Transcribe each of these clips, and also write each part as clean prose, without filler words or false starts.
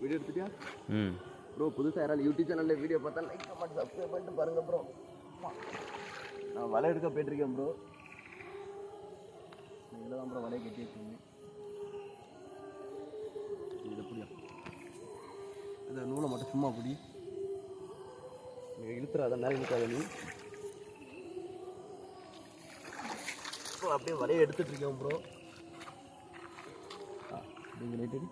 Video எடுத்துட்டியா? ம் bro புதுசாக யாராவது யூடியூப் சேனலில் வீடியோ பார்த்தா லைக் கமெண்ட் சப்ஸ்கிரைப் பண்ணிட்டு பாருங்கள் ப்ரோ. நான் வலை எடுக்க போயிட்டுருக்கேன் ப்ரோ. இதில் தான் ப்ரோ வலையை கட்டி வச்சுருந்தேன். இது எப்படியா இந்த நூலை மட்டும் சும்மா பிடி. நீங்கள் இழுத்துறாத மேலே இழுக்காத நீ. ப்ரோ அப்படியே வலையை எடுத்துகிட்டு இருக்கேன் ப்ரோ. நீங்கள் லைட் அடி.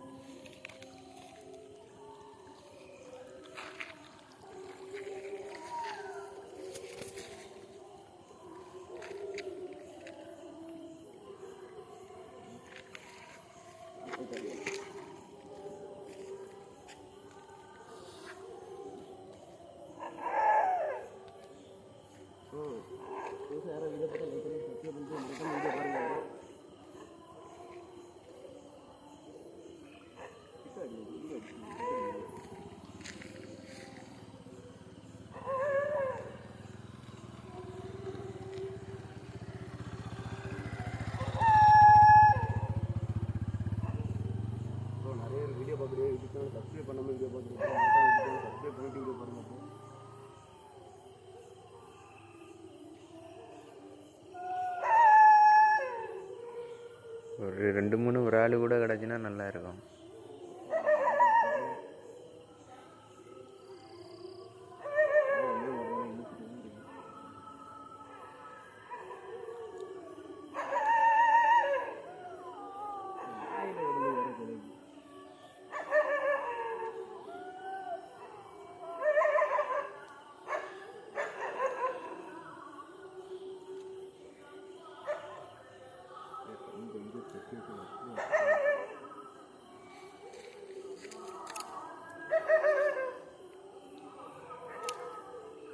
சப்ஸ்கிரைப் பண்ணாமல் வீடியோ பார்க்குறீங்க, சப்ஸ்கிரைப் பண்ணிட்டு வீடியோ பாருங்கள். ஒரு 2-3 விராலு கூட கிடச்சுன்னா நல்லா இருக்கும்.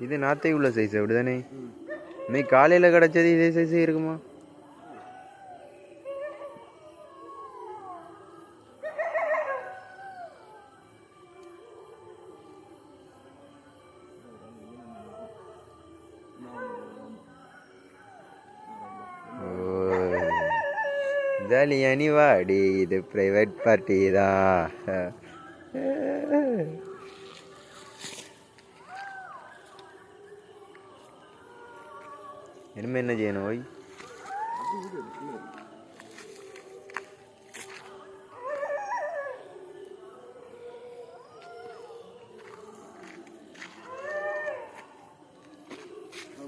இது நாத்தை உள்ள சைஸ் அப்படிதானே? இன்னைக்கு காலையில் கிடச்சது இதே சைஸ் இருக்குமா? ஜாலியானி வாடி, இது பிரைவேட் பார்ட்டி தான். இனிமே என்ன செய்யணும்? ஓய்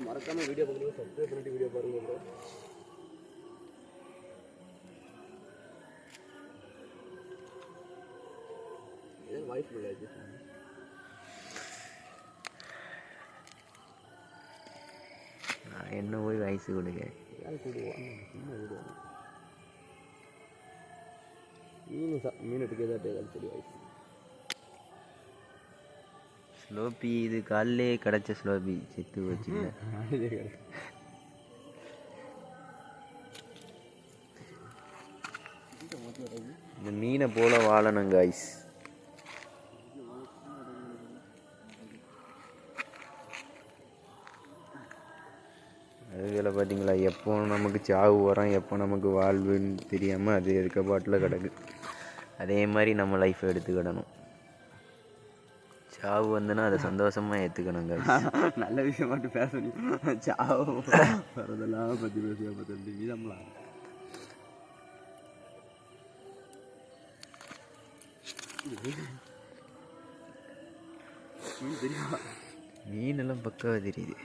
மறக்காம வீடியோ பார்க்குறது சப்ஸ்கிரைப் பண்ணிட்டு வீடியோ பாருங்க ப்ரோ. ஏன் வாய்ஸ் இல்லை? என்ன போய் வயசு கொடுங்க. மீன் எடுக்கிறதா சரி வயசு. ஸ்லோப்பி இது காலையிலே கிடச்ச ஸ்லோப்பி செத்து வச்சு. இந்த மீனை போல வாழணும் காய்ஸ். அதில் பார்த்தீங்களா, எப்போ நமக்கு சாவு வரோம், எப்போ நமக்கு வாழ்வுன்னு தெரியாமல் அது எதுக்க பாட்டில் கிடக்கு. அதே மாதிரி நம்ம லைஃப்பை எடுத்துக்கிடணும். சாவு வந்துன்னா அதை சந்தோஷமாக ஏற்றுக்கணுங்க. நல்ல விஷயம் மட்டும் பேசணும். சாவு வரதெல்லாம் பற்றி பேசுக பற்றி மீதம்லாம் தெரியுமா? மீனெல்லாம் பக்காவாக தெரியுது.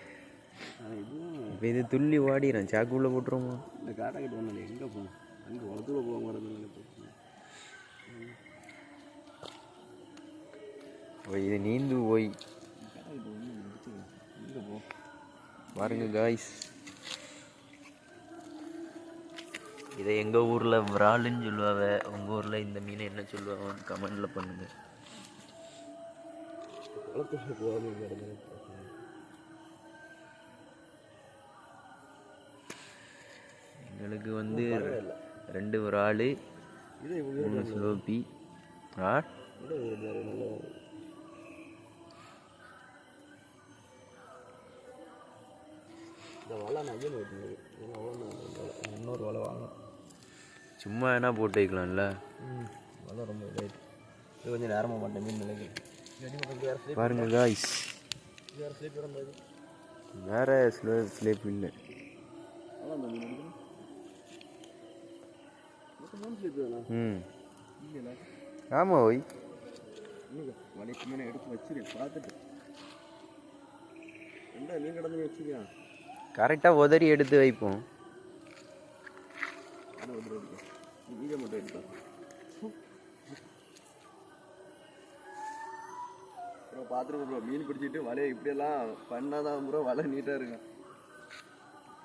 இப்போ இது துள்ளி வாடிடும். சாக்குள்ளே போட்டுருவோமா? இந்த காட்டாக்கிட்ட ஒன்றும் எங்கே போகணும்? அங்கே உலகத்துல போக மாட்டேங்குது. இது நீந்து போய் பாருங்க காய்ஸ். இதை எங்கள் ஊரில் விராலுன்னு சொல்லுவாங்க. உங்கள் ஊரில் இந்த மீனை என்ன சொல்லுவாங்கன்னு கமெண்டில் பண்ணுங்க. எங்களுக்கு வந்து 2 விராலு, 3 ஸ்லோப்பி. இன்னொரு வலை வாங்கணும். சும்மா என்ன போட்டு வைக்கலாம்ல. வலை ரொம்ப இதாகிட்டு இது கொஞ்சம் நேரமாக மாட்டேன் மீன் நிலைக்கு பாருங்க காய்ஸ், வேறு ஸ்லீப் இருந்தாது வேறு ஸ்லேப் இல்லை. அதான் அந்த மீன் அடிக்கணும் மூணு ஸ்லீப் தானே. ம் இல்லைல்ல ஆமாம் ஓய், இன்னும் வலைக்கு மேலே எடுத்து வச்சுரு பார்த்துட்டு ரெண்டா மீன் கடந்து வச்சுக்கலாம். கரெக்டாக உதறி எடுத்து வைப்போம். ஆனால் வந்து வீடியோ மட்டும் எடுத்தான். ப்ரோ பார்த்துருக்கோம் ப்ரோ, மீன் பிடிச்சிட்டு வலையை இப்படியெல்லாம் பண்ணாதான் ப்ரோ வலை நீட்டாக இருக்கும்.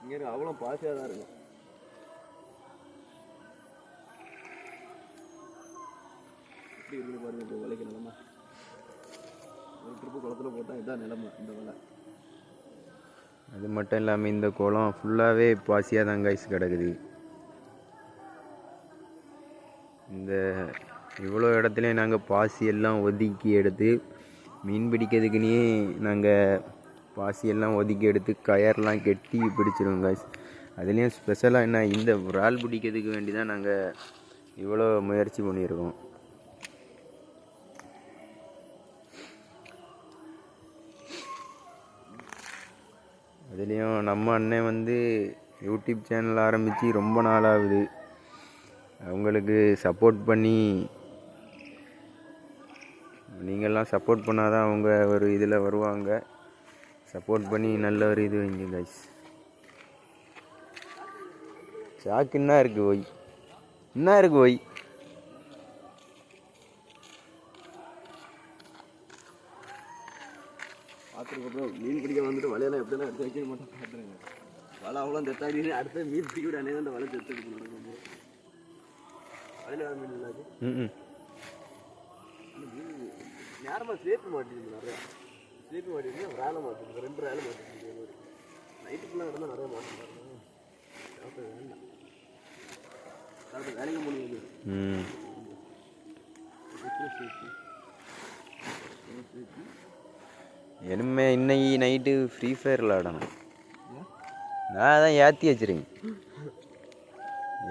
இங்கே அவ்வளோ பாசியாக தான் இருக்கும். எப்படி இருக்குது பாருங்க ப்ரோ வலைக்கு நிலமை. ஒரு ட்ரிப்பு குளத்துல போட்டால் இதான் நிலமை இந்த வலை. அது மட்டும் இல்லாமல் இந்த குளம் ஃபுல்லாகவே பாசியாக தான் காய்ஸ் கிடக்குது. இந்த இவ்வளோ இடத்துலையும் நாங்கள் பாசியெல்லாம் ஒதுக்கி எடுத்து மீன் பிடிக்கிறதுக்குன்னே நாங்கள் பாசியெல்லாம் ஒதுக்கி எடுத்து கயர்லாம் கெட்டி பிடிச்சிருவோம் காய்ஸ். அதுலேயும் ஸ்பெஷலாக என்ன, இந்த இறால் பிடிக்கிறதுக்கு வேண்டி தான் நாங்கள் இவ்வளோ முயற்சி பண்ணியிருக்கோம். அதுலேயும் நம்ம அண்ணன் வந்து யூடியூப் சேனல் ஆரம்பித்து ரொம்ப நாள் ஆகுது. அவங்களுக்கு சப்போர்ட் பண்ணி, நீங்கள்லாம் சப்போர்ட் பண்ணால் தான் அவங்க ஒரு இதில் வருவாங்க. சப்போர்ட் பண்ணி நல்ல ஒரு இது வைங்க கைஸ். சாக்கு என்ன இருக்குது ஒய், என்ன இருக்குது ஒய். பார்த்துருக்க ப்ரோ, மீன் பிடிக்க வந்துட்டு வலையெல்லாம் எப்படிலாம் எடுத்து வைக்க மாட்டேன் பார்த்துருங்க. வலை அவ்வளோ தெத்தாடி அடுத்து மீன் பிடிக்க விட அன்னைக்கு அந்த வலை தெத்து எடுக்கணும். வலையில் வேறு மீன் இல்லாது ம் மீன் நேரமாக ஸ்லேப்பு மாட்டிருக்கு. நிறையா ஸ்லேப்பு மாட்டிருக்கு, வேலை மாட்டிருக்கு, 2 வேலை மாட்டிருக்கு. நைட்டுக்குள்ளே இடம்தான் நிறையா மாட்டிருக்காங்க. வேண்டாம் அடுத்து வேலைக்கு முடியுது. இனிமே இன்னைக்கு நைட்டு ஃப்ரீ ஃபயர் விளாடணும். நான் தான் ஏற்றி வச்சுருக்கேன்.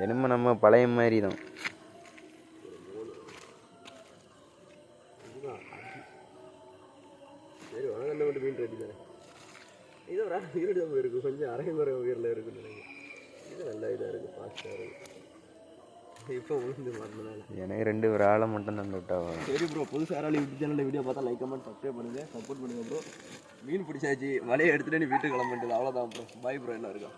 இனிமே நம்ம பழைய மாதிரி தான். சரி வாங்க, என்ன மட்டும் மீன் ரெடி தானே. இது ஒரு உயிரிடு தான் இருக்குது, கொஞ்சம் அரைங்குறை உயிரில் இருக்குன்னு நினைக்கிறேன். இது நல்ல இதாக இருக்குது, ஃபாஸ்ட்டாக இருக்குது. இப்போ உளுந்து மாறினால எனக்கு 2 விராலை மட்டும் தந்து விட்டா. சரி ப்ரோ, புதுசாக யாராலும் யூடியூப் சேனலில் வீடியோ பார்த்தா லைக் கமெண்ட் சப்ஸ்கிரைப் பண்ணுங்கள், சப்போர்ட் பண்ணுங்கள் ப்ரோ. மீன் பிடிச்சாச்சு, வலையை எடுத்துகிட்டு நீ வீட்டுக்கு கிளம்பிட்டு அவ்வளோதான் ப்ரோ. பாய் ப்ரோ, என்ன இருக்கா.